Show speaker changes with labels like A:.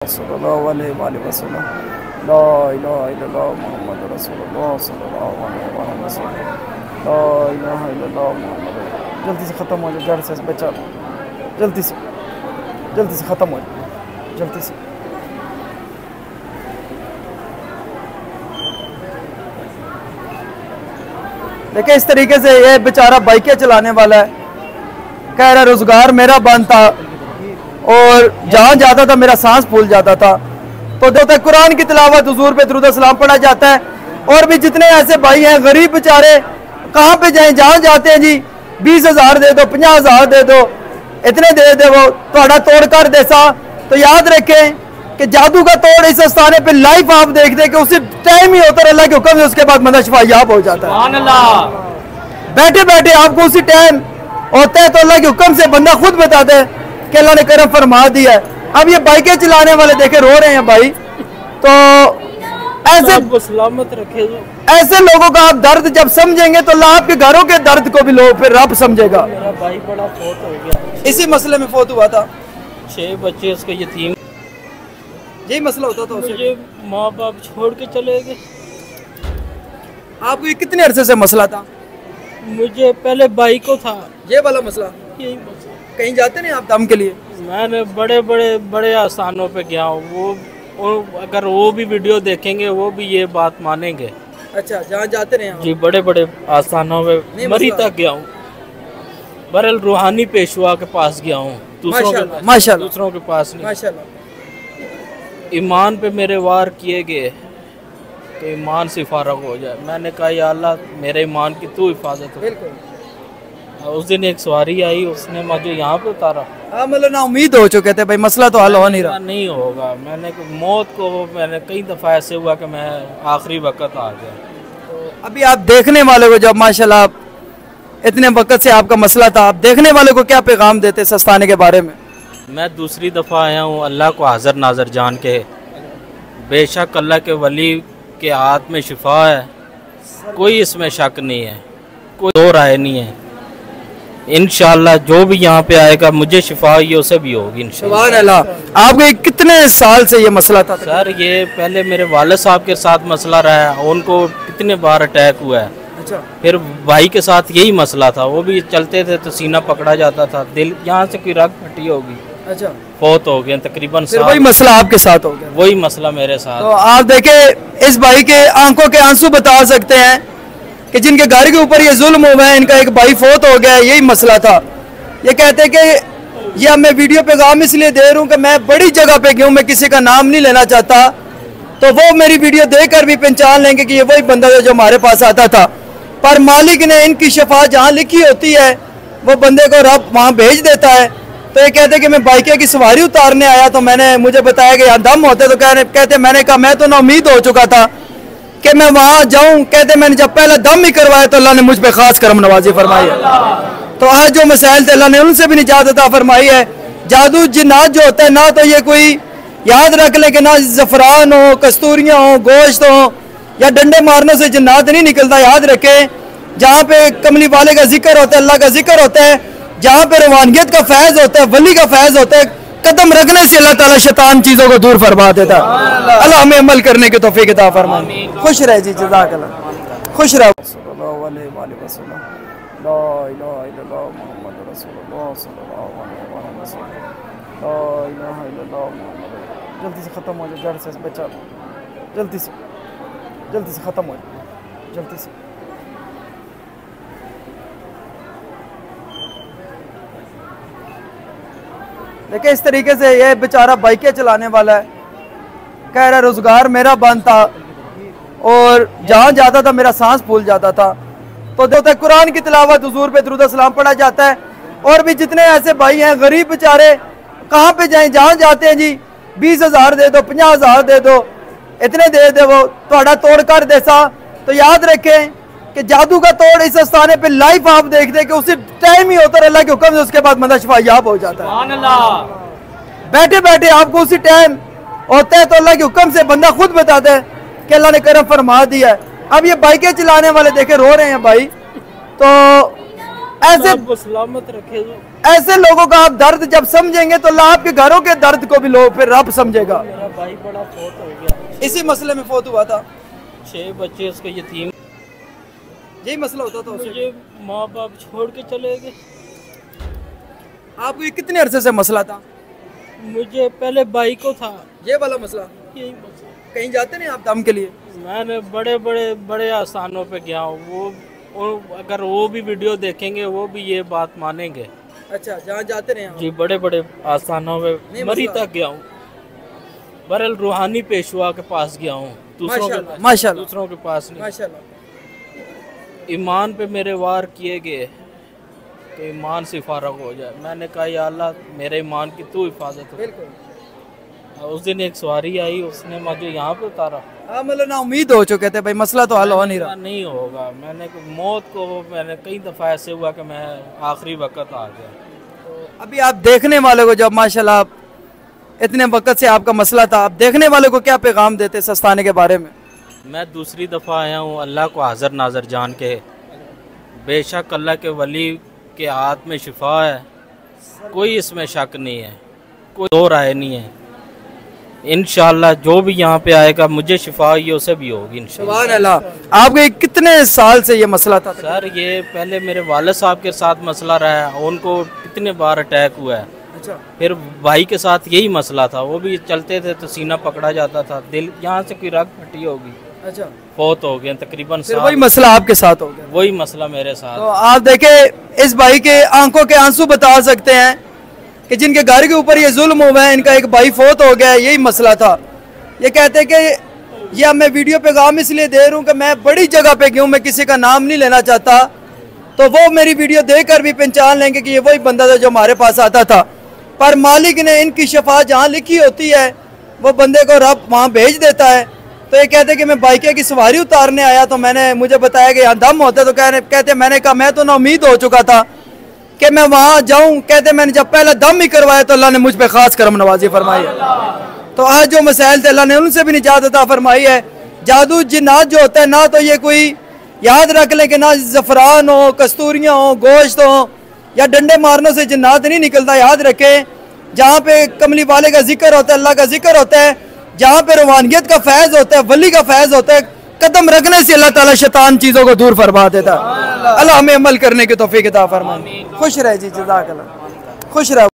A: सल्लल्लाहु अलैहि वसल्लम ला इलाहा इल्लल्लाह मुहम्मद रसूलुल्लाह सल्लल्लाहु अलैहि वसल्लम ला इलाहा इल्लल्लाह मुहम्मद। जल्दी से ख़त्म हो जाए, जड़ से बचा, जल्दी से ख़त्म हो जाए, जल्दी से। देखिए इस तरीके से ये बेचारा बाइकें चलाने वाला है, कह रहा रोजगार मेरा बंद था और जहाँ जाता था मेरा सांस फूल जाता था। तो जो तक कुरान की तिलावत, हुजूर पे दुरूद सलाम पढ़ा जाता है। और भी जितने ऐसे भाई हैं गरीब बेचारे, कहाँ पे जाएं, जहाँ जाते हैं जी 20,000 दे दो, 50,000 दे दो, इतने दे दे वो थोड़ा तोड़ कर देसा। तो याद रखें कि जादू का तोड़ इस स्थान पे लाइव आप देखते कि उसी टाइम ही होता है, अल्लाह के हुक्म से उसके बाद बंदा शिफायाब हो जाता है। बैठे बैठे आपको उसी टाइम होता है, तो अल्लाह के हुक्म से बंदा खुद बताता है कि अल्लाह ने करम फरमा दिया है। अब ये बाइकें चलाने वाले देखे रो रहे हैं भाई, तो ऐसे
B: सलामत रखे।
A: ऐसे लोगों का आप दर्द जब समझेंगे तो अल्लाह आपके घरों के दर्द को भी लोग फिर रब समझेगा।
B: मेरा भाई बड़ा फौत हो गया,
A: इसी मसले में फौत हुआ था,
B: 6 बच्चे उसके यतीम,
A: यही मसला होता था उसे।
B: मुझे माँ बाप छोड़ के चले गए।
A: आपको ये कितने अरसे से मसला था?
B: मुझे पहले भाई को था
A: ये वाला मसला।
B: यही मसला।
A: कहीं जाते नहीं आप दम के लिए?
B: मैंने बड़े आस्थानों पे गया हूँ, वो अगर वो भी वीडियो देखेंगे वो भी ये बात मानेंगे।
A: अच्छा, जहाँ जाते रहे आप?
B: जी बड़े आस्थानों पे मरी तक गया हूँ, बरल रूहानी पेशवा के पास गया हूँ, दूसरों के पास नहीं।
A: माशाल्लाह।
B: ईमान पे मेरे वार किए गए तो ईमान से फारग हो जाए। मैंने कहा या अल्लाह मेरे ईमान की तू हिफाजत हो।
A: बिल्कुल।
B: उस दिन एक सवारी आई, उसने मुझे यहाँ पे उतारा।
A: हाँ, मतलब ना उम्मीद हो चुके थे भाई मसला तो हल हो नहीं रहा।
B: नहीं होगा, मौत को मैंने कई दफ़ा ऐसे हुआ कि मैं आखिरी वक्त आ गया।
A: तो अभी आप देखने वाले को जब माशाल्लाह इतने वक्त से आपका मसला था, आप देखने वाले को क्या पैगाम देते सस्ताने के बारे में?
B: मैं दूसरी दफ़ा आया हूँ अल्लाह को हाज़िर नाज़र जान के, बेशक अल्लाह के वली के हाथ में शिफा है, कोई इसमें शक नहीं है, कोई दो राय नहीं है। इंशाअल्लाह जो भी यहाँ पे आएगा मुझे शिफा हुई उसे भी होगी इंशाअल्लाह।
A: आपके कितने साल से ये मसला था?
B: सर ये पहले मेरे वालिद साहब के साथ मसला रहा है, उनको कितने बार अटैक हुआ है।
A: अच्छा।
B: फिर भाई के साथ यही मसला था, वो भी चलते थे तो सीना पकड़ा जाता था, दिल यहाँ से कोई रग फटी होगी।
A: अच्छा।
B: फौत हो गए तकरीबन।
A: वही मसला आपके साथ हो गया?
B: वही मसला मेरे साथ।
A: तो आप देखे इस भाई के आंखों के आंसू बता सकते हैं कि जिनके घर के ऊपर ये जुल्म हुआ है, इनका एक भाई फौत हो गया, यही मसला था। ये कहते कि ये मैं वीडियो पैगाम इसलिए दे रहा हूँ कि मैं बड़ी जगह पे गया हूँ, मैं किसी का नाम नहीं लेना चाहता, तो वो मेरी वीडियो देखकर भी पहचान लेंगे कि ये वही बंदा है जो हमारे पास आता था। पर मालिक ने इनकी शफा जहाँ लिखी होती है वो बंदे को रब वहाँ भेज देता है। तो ये कहते कि मैं बाइके की सवारी उतारने आया, तो मुझे बताया कि यहाँ दम होते, तो कहते मैंने कहा मैं तो ना उम्मीद हो चुका था कि मैं वहाँ जाऊँ। कहते मैंने जब पहला दम ही करवाया तो अल्लाह ने मुझ पे खास करम नवाजी फरमाई है। तो आज जो मसाइल थे अल्लाह ने उनसे भी निजात अता फरमाई है। जादू जिन्नात जो होता है ना, तो ये कोई याद रख ले कि ना ज़फ़रान हो, कस्तूरियाँ हो, गोश्त हो या डंडे मारने से जिन्नात नहीं निकलता। याद रखे जहाँ पे कमली वाले का जिक्र होता है, अल्लाह का जिक्र होता है, जहाँ पे रूहानियत का फैज़ होता है, वली का फैज़ होता है, कदम रखने से अल्लाह ताला शैतान चीज़ों को दूर फरमा देता है। अल्लाह हमें अमल करने की तौफीक अता फरमाए। खुश रहे जी, जज़ाकल्लाह, खुश रहो। सल्लल्लाहु अलैहि वसल्लम ला इलाहा इल्लल्लाह मुहम्मद रसूलुल्लाह सल्लल्लाहु अलैहि वसल्लम ला इलाहा इल्लल्लाह मुहम्मद। जल्दी से ख़त्म हो जाए, जड़ से बचा, जल्दी से ख़त्म हो जाए, जल्दी से। देखिए इस तरीके से ये बेचारा बाइकें चलाने वाला है, कह रहा रोजगार मेरा बंद था और जहाँ जाता था मेरा सांस फूल जाता था। तो जो तक कुरान की तिलावत, हुजूर पे दुरूद सलाम पढ़ा जाता है। और भी जितने ऐसे भाई हैं गरीब बेचारे, कहाँ पे जाएं, जहाँ जाते हैं जी 20,000 दे दो, 50,000 दे दो, इतने दे दे वो थोड़ा तोड़ कर देसा। तो याद रखें कि जादू का तोड़ इस स्थान पे लाइव आप देखते कि उसी टाइम ही होता है, अल्लाह के हुक्म से उसके बाद बंदा शिफायाब हो जाता है। बैठे बैठे आपको उसी टाइम होता है, तो अल्लाह के हुक्म से बंदा खुद बताता है कि अल्लाह ने करम फरमा दिया है। अब ये बाइकें चलाने वाले देखे रो रहे हैं भाई, तो ऐसे
B: सलामत रखे।
A: ऐसे लोगों का आप दर्द जब समझेंगे तो अल्लाह आपके घरों के दर्द को भी लोग फिर रब समझेगा।
B: मेरा भाई बड़ा फौत हो गया,
A: इसी मसले में फौत हुआ था।
B: 6 बच्चे उसके यतीम,
A: यही मसला होता था उसे।
B: मुझे माँ बाप छोड़ के चले गए।
A: आपको ये कितने अरसे से मसला था?
B: मुझे पहले भाई को था
A: ये वाला मसला।
B: यही मसला।
A: कहीं जाते नहीं आप दम के लिए?
B: मैंने बड़े आस्थानों पे गया हूँ, वो अगर वो भी वीडियो देखेंगे वो भी ये बात मानेंगे।
A: अच्छा, जहाँ जाते रहे
B: जी, बड़े आस्थानों पे मरी तक गया हूँ। बरल रूहानी पेशवा के पास गया हूँ,
A: माशाल्लाह
B: दूसरों के पास नहीं।
A: माशाल्लाह।
B: ईमान पे मेरे वार किए गए तो ईमान से फारग हो जाए। मैंने कहा या अल्लाह मेरे ईमान की तू हिफाजत हो।
A: बिल्कुल।
B: उस दिन एक सवारी आई, उसने मुझे यहाँ पे उतारा।
A: हाँ, मतलब ना उम्मीद हो चुके थे भाई मसला तो हल हो नहीं रहा।
B: नहीं होगा, मौत को मैंने कई दफ़ा ऐसे हुआ कि मैं आखिरी वक्त आ गया।
A: तो अभी आप देखने वाले को, जब माशाल्लाह आप इतने वक्त से आपका मसला था, आप देखने वाले को क्या पैगाम देते सस्ताने के बारे में?
B: मैं दूसरी दफ़ा आया हूँ अल्लाह को हाज़िर नाज़र जान के। बेशक अल्लाह के वली के हाथ में शिफा है, कोई इसमें शक नहीं है, कोई दो राय नहीं है। इंशाअल्लाह जो भी यहाँ पे आएगा मुझे शिफा ये उसे भी होगी इंशाअल्लाह।
A: सुभान अल्लाह। आपके कितने साल से ये मसला था?
B: सर ये पहले मेरे वालिद साहब के साथ मसला रहा है, उनको कितने बार अटैक हुआ है।
A: अच्छा।
B: फिर भाई के साथ यही मसला था, वो भी चलते थे तो सीना पकड़ा जाता था, दिल यहाँ से कोई रग फटी होगी।
A: अच्छा।
B: फौत हो गए तकरीबन।
A: फिर वही मसला आपके साथ हो गया?
B: वही मसला मेरे साथ।
A: तो आप देखे इस भाई के आंखों के आंसू बता सकते हैं कि जिनके घर के ऊपर ये जुल्म हुआ है, इनका एक भाई फौत हो गया, यही मसला था। ये कहते कि ये मैं वीडियो पैगाम इसलिए दे रहा हूँ कि मैं बड़ी जगह पे गया हूँ, मैं किसी का नाम नहीं लेना चाहता, तो वो मेरी वीडियो देखकर भी पहचान लेंगे कि ये वही बंदा था जो हमारे पास आता था। पर मालिक ने इनकी शफा जहाँ लिखी होती है वो बंदे को रब वहाँ भेज देता है। तो ये कहते कि मैं बाइक की सवारी उतारने आया तो मुझे बताया कि यहाँ दम होता है, तो कहते मैंने कहा मैं तो ना उम्मीद हो चुका था कि मैं वहाँ जाऊँ। कहते मैंने जब पहला दम ही करवाया तो अल्लाह ने मुझ पे खास करम नवाजी फरमाई है। तो आज जो मसाइल थे अल्लाह ने उनसे भी निजात अता फरमाई है। जादू जिन्नात जो होता है ना, तो ये कोई याद रख लें कि ना ज़फ़रान हो, कस्तूरियाँ हो, गोश्त हो या डंडे मारने से जिन्नात नहीं निकलता। याद रखें जहाँ पे कमली वाले का जिक्र होता है, अल्लाह का जिक्र होता है, जहाँ पे रूहानियत का फैज़ होता है, वली का फैज़ होता है, कदम रखने से अल्लाह ताला शैतान चीज़ों को दूर फरमा देता है। अल्लाह हमें अमल करने की तौफीक अता फरमाए। खुश रहे जी, जज़ाकल्लाह, खुश रहे।